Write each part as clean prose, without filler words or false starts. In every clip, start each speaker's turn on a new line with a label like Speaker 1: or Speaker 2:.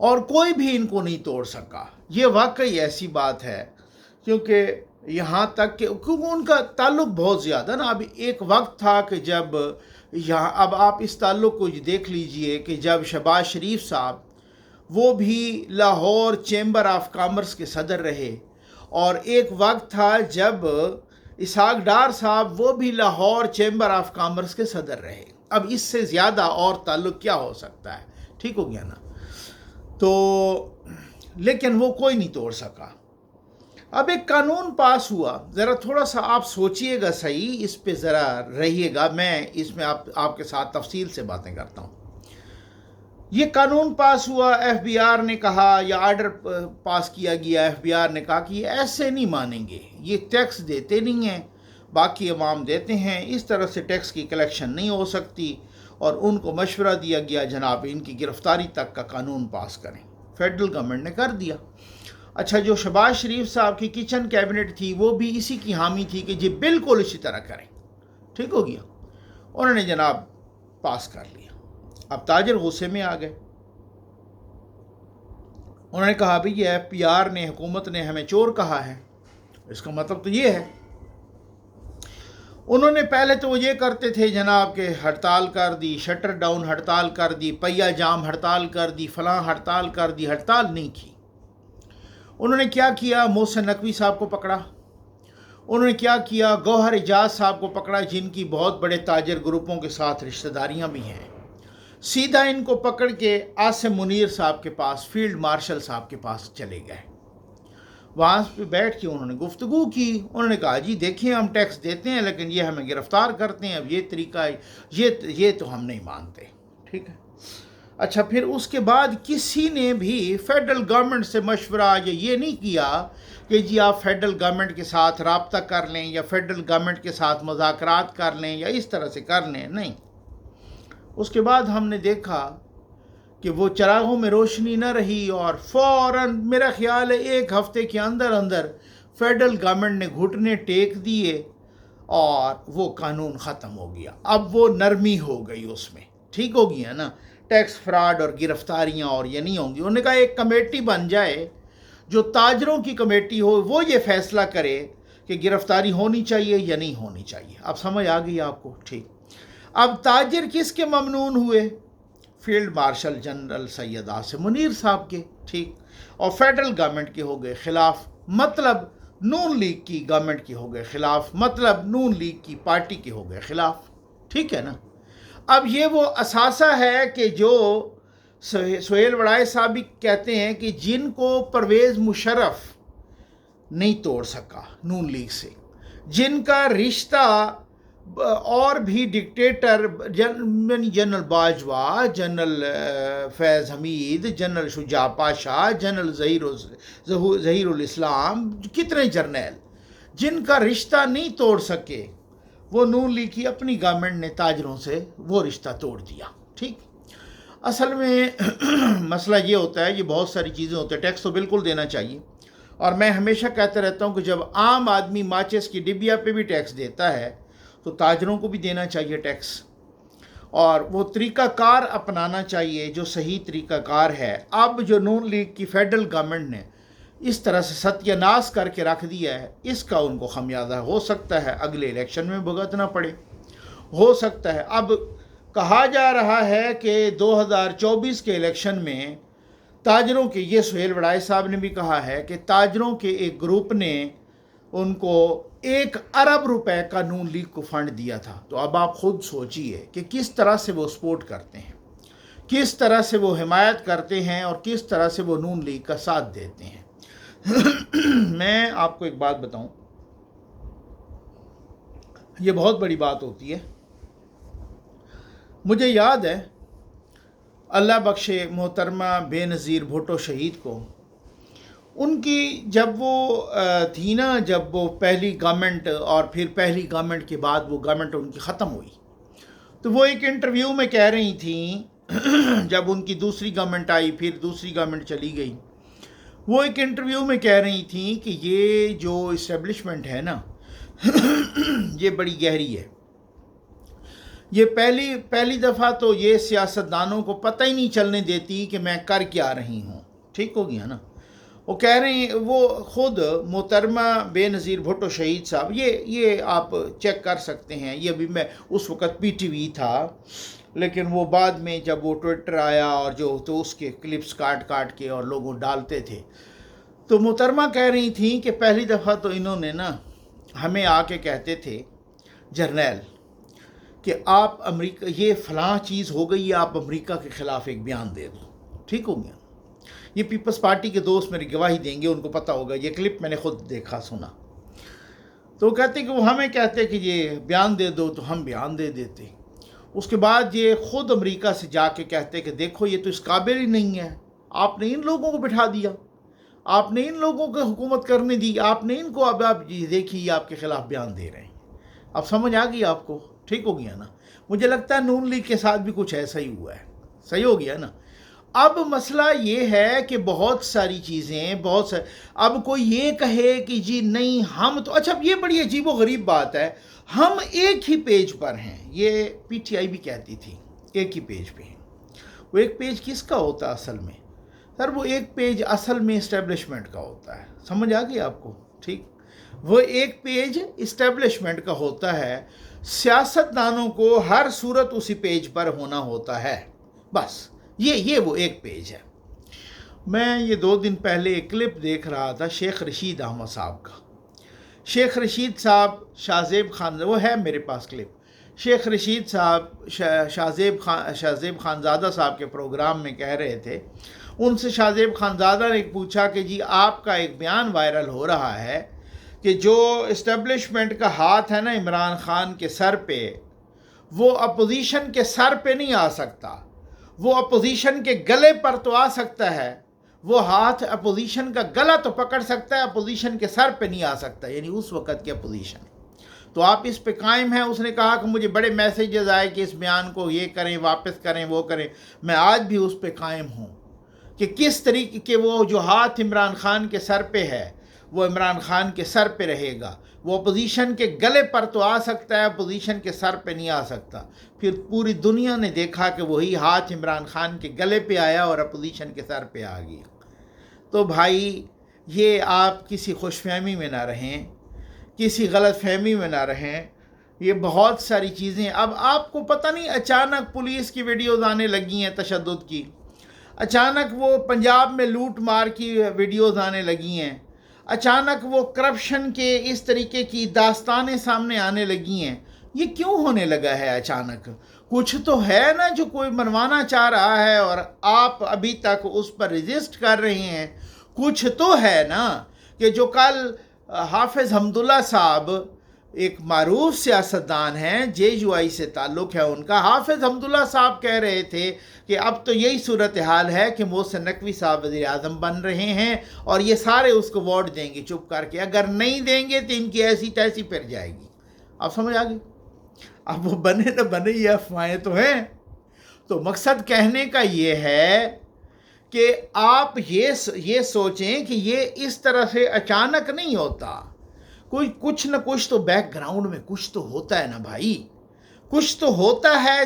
Speaker 1: اور کوئی بھی ان کو نہیں توڑ سکا۔ یہ واقعی ایسی بات ہے، کیونکہ یہاں تک کہ کیونکہ ان کا تعلق بہت زیادہ نا، اب ایک وقت تھا کہ جب یہاں، اب آپ اس تعلق کو دیکھ لیجئے کہ جب شہباز شریف صاحب وہ بھی لاہور چیمبر آف کامرس کے صدر رہے، اور ایک وقت تھا جب اسحاق ڈار صاحب وہ بھی لاہور چیمبر آف کامرس کے صدر رہے۔ اب اس سے زیادہ اور تعلق کیا ہو سکتا ہے؟ ٹھیک ہو گیا نا؟ تو لیکن وہ کوئی نہیں توڑ سکا۔ اب ایک قانون پاس ہوا، ذرا تھوڑا سا آپ سوچئے گا صحیح، اس پہ ذرا رہیے گا، میں اس میں آپ کے ساتھ تفصیل سے باتیں کرتا ہوں۔ یہ قانون پاس ہوا، ایف بی آر نے کہا، یا آرڈر پاس کیا گیا، ایف بی آر نے کہا کہ یہ ایسے نہیں مانیں گے، یہ ٹیکس دیتے نہیں ہیں، باقی عوام دیتے ہیں، اس طرح سے ٹیکس کی کلیکشن نہیں ہو سکتی، اور ان کو مشورہ دیا گیا جناب ان کی گرفتاری تک کا قانون پاس کریں۔ فیڈرل گورنمنٹ نے کر دیا۔ اچھا، جو شہباز شریف صاحب کی کچن کیبنٹ تھی وہ بھی اسی کی حامی تھی کہ جی بالکل اسی طرح کریں، ٹھیک ہو گیا، انہوں نے جناب پاس کر لیا۔ اب تاجر غصے میں آ گئے، انہوں نے کہا بھئی یہ ایف پی آر نے، حکومت نے ہمیں چور کہا ہے، اس کا مطلب تو یہ ہے۔ انہوں نے پہلے تو وہ یہ کرتے تھے جناب کہ ہڑتال کر دی، شٹر ڈاؤن ہڑتال کر دی، پہیہ جام ہڑتال کر دی، فلاں ہڑتال کر دی، ہڑتال نہیں کی۔ انہوں نے کیا کیا؟ محسن نقوی صاحب کو پکڑا، انہوں نے کیا کیا؟ گوہر اعجاز صاحب کو پکڑا، جن کی بہت بڑے تاجر گروپوں کے ساتھ رشتہ داریاں بھی ہیں، سیدھا ان کو پکڑ کے عاصم منیر صاحب کے پاس، فیلڈ مارشل صاحب کے پاس چلے گئے۔ وہاں پہ بیٹھ کے انہوں نے گفتگو کی، انہوں نے کہا جی دیکھیں ہم ٹیکس دیتے ہیں لیکن یہ ہمیں گرفتار کرتے ہیں، اب یہ طریقہ ہے، یہ تو ہم نہیں مانتے، ٹھیک ہے۔ اچھا، پھر اس کے بعد کسی نے بھی فیڈرل گورنمنٹ سے مشورہ یہ نہیں کیا کہ جی آپ فیڈرل گورنمنٹ کے ساتھ رابطہ کر لیں یا فیڈرل گورنمنٹ کے ساتھ مذاکرات کر لیں یا اس طرح سے کر لیں، نہیں۔ اس کے بعد ہم نے دیکھا کہ وہ چراغوں میں روشنی نہ رہی، اور فوراً میرا خیال ہے ایک ہفتے کے اندر اندر فیڈرل گورنمنٹ نے گھٹنے ٹیک دیے اور وہ قانون ختم ہو گیا۔ اب وہ نرمی ہو گئی اس میں، ٹھیک ہو گیا نا، ٹیکس فراڈ اور گرفتاریاں اور یہ نہیں ہوں گی۔ انہوں نے کہا ایک کمیٹی بن جائے جو تاجروں کی کمیٹی ہو، وہ یہ فیصلہ کرے کہ گرفتاری ہونی چاہیے یا نہیں ہونی چاہیے۔ اب سمجھ آ گئی آپ کو؟ ٹھیک۔ اب تاجر کس کے ممنون ہوئے؟ Field marshal general Syed Asim Munir صاحب کے، ٹھیک، اور فیڈرل گورنمنٹ کے ہو گئے خلاف، مطلب نون لیگ کی گورنمنٹ کے ہو گئے خلاف، مطلب نون لیگ کی پارٹی کے ہو گئے خلاف، ٹھیک ہے نا۔ اب یہ وہ اثاثہ ہے کہ جو سہیل وڑائے صاحب بھی کہتے ہیں کہ جن کو پرویز مشرف نہیں توڑ سکا نون لیگ سے، جن کا رشتہ اور بھی ڈکٹیٹر جنرل باجوہ، جنرل فیض حمید، جنرل شجاع پاشا، جنرل ظہیر الاسلام، کتنے جرنیل جن کا رشتہ نہیں توڑ سکے، وہ نون لیگ کی اپنی گورنمنٹ نے تاجروں سے وہ رشتہ توڑ دیا، ٹھیک۔ اصل میں مسئلہ یہ ہوتا ہے، یہ بہت ساری چیزیں ہوتی ہیں، ٹیکس تو بالکل دینا چاہیے، اور میں ہمیشہ کہتا رہتا ہوں کہ جب عام آدمی ماچس کی ڈبیا پہ بھی ٹیکس دیتا ہے تو تاجروں کو بھی دینا چاہیے ٹیکس، اور وہ طریقہ کار اپنانا چاہیے جو صحیح طریقہ کار ہے۔ اب جو نون لیگ کی فیڈرل گورنمنٹ نے اس طرح سے ستیہ ناش کر کے رکھ دیا ہے، اس کا ان کو خمیازہ ہو سکتا ہے اگلے الیکشن میں بھگتنا پڑے، ہو سکتا ہے۔ اب کہا جا رہا ہے کہ 2024 کے الیکشن میں تاجروں کے، یہ سہیل وڑائے صاحب نے بھی کہا ہے کہ تاجروں کے ایک گروپ نے ان کو 1 ارب روپے کا نون لیگ کو فنڈ دیا تھا۔ تو اب آپ خود سوچئے کہ کس طرح سے وہ سپورٹ کرتے ہیں، کس طرح سے وہ حمایت کرتے ہیں، اور کس طرح سے وہ نون لیگ کا ساتھ دیتے ہیں۔ میں آپ کو ایک بات بتاؤں، یہ بہت بڑی بات ہوتی ہے۔ مجھے یاد ہے، اللہ بخشے محترمہ بے نظیر بھٹو شہید کو، ان کی جب وہ تھی نا، جب وہ پہلی گورنمنٹ اور پھر پہلی گورنمنٹ کے بعد وہ گورنمنٹ ان کی ختم ہوئی، تو وہ ایک انٹرویو میں کہہ رہی تھیں، جب ان کی دوسری گورنمنٹ آئی، پھر دوسری گورنمنٹ چلی گئی، وہ ایک انٹرویو میں کہہ رہی تھیں کہ یہ جو اسٹیبلشمنٹ ہے نا، یہ بڑی گہری ہے، یہ پہلی دفعہ تو یہ سیاستدانوں کو پتہ ہی نہیں چلنے دیتی کہ میں کر کیا رہی ہوں. ٹھیک ہو گیا نا. وہ کہہ رہے ہیں، وہ خود محترمہ بے نظیر بھٹو شہید صاحب، یہ آپ چیک کر سکتے ہیں. یہ بھی میں اس وقت پی ٹی وی تھا، لیکن وہ بعد میں جب وہ ٹویٹر آیا اور تو اس کے کلپس کاٹ کے اور لوگوں ڈالتے تھے، تو محترمہ کہہ رہی تھیں کہ پہلی دفعہ تو انہوں نے نا ہمیں آ کے کہتے تھے، جرنیل، کہ آپ امریکہ یہ فلاں چیز ہو گئی ہے، آپ امریکہ کے خلاف ایک بیان دے دو. ٹھیک ہو گیا. یہ پیپلز پارٹی کے دوست میری گواہی دیں گے، ان کو پتہ ہوگا، یہ کلپ میں نے خود دیکھا سنا. تو وہ کہتے کہ وہ ہمیں کہتے کہ یہ بیان دے دو، تو ہم بیان دے دیتے. اس کے بعد یہ خود امریکہ سے جا کے کہتے کہ دیکھو یہ تو اس قابل ہی نہیں ہے، آپ نے ان لوگوں کو بٹھا دیا، آپ نے ان لوگوں کو حکومت کرنے دی، آپ نے ان کو، اب آپ دیکھیے آپ کے خلاف بیان دے رہے ہیں. اب سمجھ آ گئی آپ کو؟ ٹھیک ہو گیا نا. مجھے لگتا ہے نون لیگ کے ساتھ بھی کچھ ایسا ہی ہوا ہے. صحیح ہو گیا نا. اب مسئلہ یہ ہے کہ بہت ساری چیزیں اب کوئی یہ کہے کہ جی نہیں ہم تو، اچھا یہ بڑی عجیب و غریب بات ہے، ہم ایک ہی پیج پر ہیں. یہ پی ٹی آئی بھی کہتی تھی ایک ہی پیج پہ ہیں. وہ ایک پیج کس کا ہوتا ہے اصل میں؟ سر وہ ایک پیج اصل میں اسٹیبلشمنٹ کا ہوتا ہے. سمجھ آ گئی آپ کو؟ ٹھیک. وہ ایک پیج اسٹیبلشمنٹ کا ہوتا ہے. سیاستدانوں کو ہر صورت اسی پیج پر ہونا ہوتا ہے. بس یہ وہ ایک پیج ہے. میں یہ 2 دن پہلے ایک کلپ دیکھ رہا تھا شیخ رشید احمد صاحب کا. شیخ رشید صاحب شاہ خان، وہ ہے میرے پاس کلپ. شیخ رشید صاحب شاہ خانزادہ صاحب کے پروگرام میں کہہ رہے تھے. ان سے شاہ خانزادہ نے پوچھا کہ جی آپ کا ایک بیان وائرل ہو رہا ہے کہ جو اسٹیبلشمنٹ کا ہاتھ ہے نا عمران خان کے سر پہ، وہ اپوزیشن کے سر پہ نہیں آ سکتا، وہ اپوزیشن کے گلے پر تو آ سکتا ہے. وہ ہاتھ اپوزیشن کا گلا تو پکڑ سکتا ہے، اپوزیشن کے سر پہ نہیں آ سکتا، یعنی اس وقت کی اپوزیشن. تو آپ اس پہ قائم ہیں؟ اس نے کہا کہ مجھے بڑے میسیجز آئے کہ اس بیان کو یہ کریں، واپس کریں، وہ کریں. میں آج بھی اس پہ قائم ہوں کہ کس طریقے کے وہ جو ہاتھ عمران خان کے سر پہ ہے وہ عمران خان کے سر پہ رہے گا. وہ اپوزیشن کے گلے پر تو آ سکتا ہے، اپوزیشن کے سر پہ نہیں آ سکتا. پھر پوری دنیا نے دیکھا کہ وہی ہاتھ عمران خان کے گلے پہ آیا اور اپوزیشن کے سر پہ آ گیا. تو بھائی یہ آپ کسی خوش فہمی میں نہ رہیں، کسی غلط فہمی میں نہ رہیں. یہ بہت ساری چیزیں اب آپ کو پتہ نہیں، اچانک پولیس کی ویڈیوز آنے لگی ہیں تشدد کی، اچانک وہ پنجاب میں لوٹ مار کی ویڈیوز آنے لگی ہیں، اچانک وہ کرپشن کے اس طریقے کی داستانیں سامنے آنے لگی ہیں. یہ کیوں ہونے لگا ہے اچانک؟ کچھ تو ہے نا جو کوئی منوانا چاہ رہا ہے اور آپ ابھی تک اس پر ریزسٹ کر رہے ہیں. کچھ تو ہے نا کہ جو کل حافظ حمداللہ صاحب ایک معروف سیاستدان ہیں، جے یو آئی سے تعلق ہے ان کا، حافظ حمداللہ صاحب کہہ رہے تھے کہ اب تو یہی صورتحال ہے کہ محسن نقوی صاحب وزیر اعظم بن رہے ہیں اور یہ سارے اس کو ووٹ دیں گے چپ کر کے، اگر نہیں دیں گے تو ان کی ایسی تیسی پھر جائے گی. اب سمجھ آ گئی؟ اب وہ بنے نہ بنے یہ افواہیں تو ہیں. تو مقصد کہنے کا یہ ہے کہ آپ یہ سوچیں کہ یہ اس طرح سے اچانک نہیں ہوتا. کوئی کچھ نہ کچھ تو بیک گراؤنڈ میں کچھ تو ہوتا ہے نا بھائی، کچھ تو ہوتا ہے،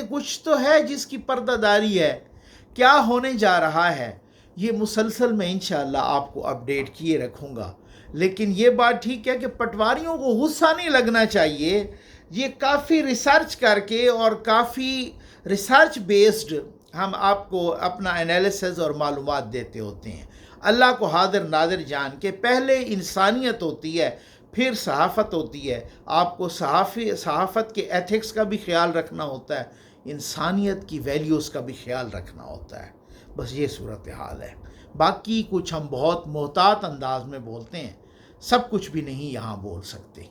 Speaker 1: کچھ تو ہے جس کی پردہ داری ہے. کیا ہونے جا رہا ہے یہ مسلسل میں انشاءاللہ آپ کو اپڈیٹ کیے رکھوں گا. لیکن یہ بات ٹھیک ہے کہ پٹواریوں کو غصہ نہیں لگنا چاہیے. یہ کافی ریسرچ کر کے اور کافی ریسرچ بیسڈ ہم آپ کو اپنا انالیسز اور معلومات دیتے ہوتے ہیں. اللہ کو حاضر ناظر جان کے پہلے انسانیت ہوتی ہے، پھر صحافت ہوتی ہے. آپ کو صحافت کے ایتھکس کا بھی خیال رکھنا ہوتا ہے، انسانیت کی ویلیوز کا بھی خیال رکھنا ہوتا ہے. بس یہ صورتحال ہے. باقی کچھ ہم بہت محتاط انداز میں بولتے ہیں، سب کچھ بھی نہیں یہاں بول سکتے.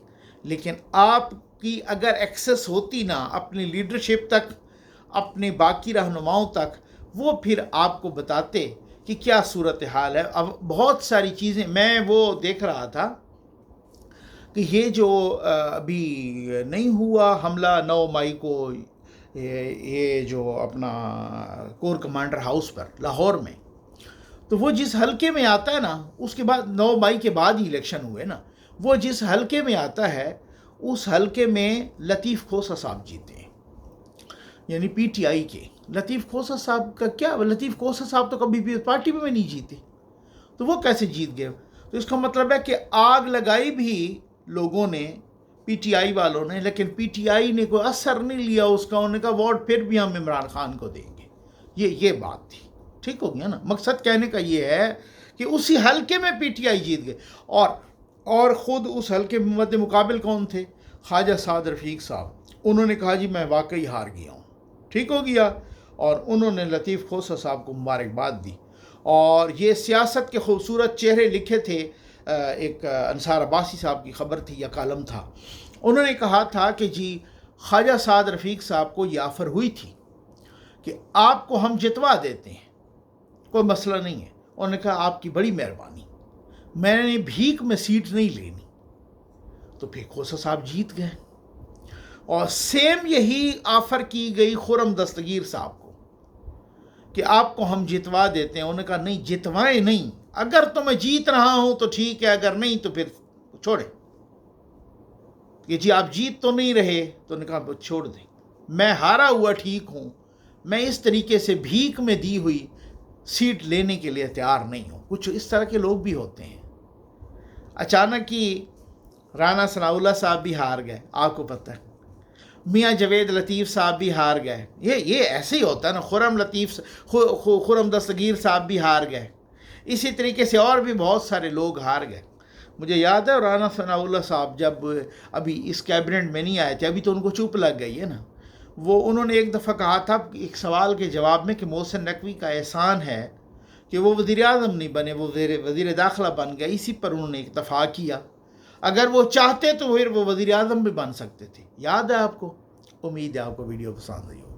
Speaker 1: لیکن آپ کی اگر ایکسس ہوتی نا اپنی لیڈرشپ تک، اپنے باقی رہنماؤں تک، وہ پھر آپ کو بتاتے کہ کیا صورتحال ہے. اب بہت ساری چیزیں میں وہ دیکھ رہا تھا کہ یہ جو ابھی نہیں ہوا حملہ 9 مئی کو، یہ جو اپنا کور کمانڈر ہاؤس پر لاہور میں، تو وہ جس حلقے میں آتا ہے نا، اس کے بعد 9 مئی کے بعد ہی الیکشن ہوئے نا، وہ جس حلقے میں آتا ہے اس حلقے میں لطیف کھوسہ صاحب جیتے ہیں. یعنی پی ٹی آئی کے لطیف کھوسہ صاحب کا کیا؟ لطیف کھوسہ صاحب تو کبھی بھی پارٹی میں نہیں جیتے، تو وہ کیسے جیت گئے؟ تو اس کا مطلب ہے کہ آگ لگائی بھی لوگوں نے، پی ٹی آئی والوں نے، لیکن پی ٹی آئی نے کوئی اثر نہیں لیا اس کا، انہوں نے کہا ووٹ پھر بھی ہم عمران خان کو دیں گے. یہ بات تھی. ٹھیک ہو گیا نا؟ مقصد کہنے کا یہ ہے کہ اسی حلقے میں پی ٹی آئی جیت گئے، اور خود اس حلقے میں مد مقابل کون تھے؟ خواجہ سعد رفیق صاحب. انہوں نے کہا جی میں واقعی ہار گیا ہوں. ٹھیک ہو گیا؟ اور انہوں نے لطیف کھوسہ صاحب کو مبارکباد دی. اور یہ سیاست کے خوبصورت چہرے لکھے تھے، ایک انصار عباسی صاحب کی خبر تھی یا کالم تھا. انہوں نے کہا تھا کہ جی خواجہ سعد رفیق صاحب کو یہ آفر ہوئی تھی کہ آپ کو ہم جتوا دیتے ہیں، کوئی مسئلہ نہیں ہے. انہوں نے کہا آپ کی بڑی مہربانی، میں نے بھیک میں سیٹ نہیں لینی. تو پھر کھوسہ صاحب جیت گئے. اور سیم یہی آفر کی گئی خرم دستگیر صاحب کو کہ آپ کو ہم جتوا دیتے ہیں. انہوں نے کہا نہیں، جتوائیں نہیں، اگر تو میں جیت رہا ہوں تو ٹھیک ہے، اگر نہیں تو پھر چھوڑے. کہ جی آپ جیت تو نہیں رہے، تو انہوں نے کہا چھوڑ دیں، میں ہارا ہوا ٹھیک ہوں، میں اس طریقے سے بھیک میں دی ہوئی سیٹ لینے کے لیے تیار نہیں ہوں. کچھ اس طرح کے لوگ بھی ہوتے ہیں. اچانک ہی رانا ثناء اللہ صاحب بھی ہار گئے، آپ کو پتہ ہے. میاں جوید لطیف صاحب بھی ہار گئے. یہ ایسے ہی ہوتا ہے نا. خرم دستگیر صاحب بھی ہار گئے. اسی طریقے سے اور بھی بہت سارے لوگ ہار گئے. مجھے یاد ہے رانا ثناء اللہ صاحب جب ابھی اس کیبنٹ میں نہیں آئے تھے، ابھی تو ان کو چوپ لگ گئی ہے نا، انہوں نے ایک دفعہ کہا تھا ایک سوال کے جواب میں کہ محسن نقوی کا احسان ہے کہ وہ وزیر اعظم نہیں بنے، وہ وزیر داخلہ بن گئے. اسی پر انہوں نے اتفاق کیا. اگر وہ چاہتے تو پھر وہ وزیر اعظم بھی بن سکتے تھے. یاد ہے آپ کو؟ امید ہے آپ کو ویڈیو پسند آئی ہوگی.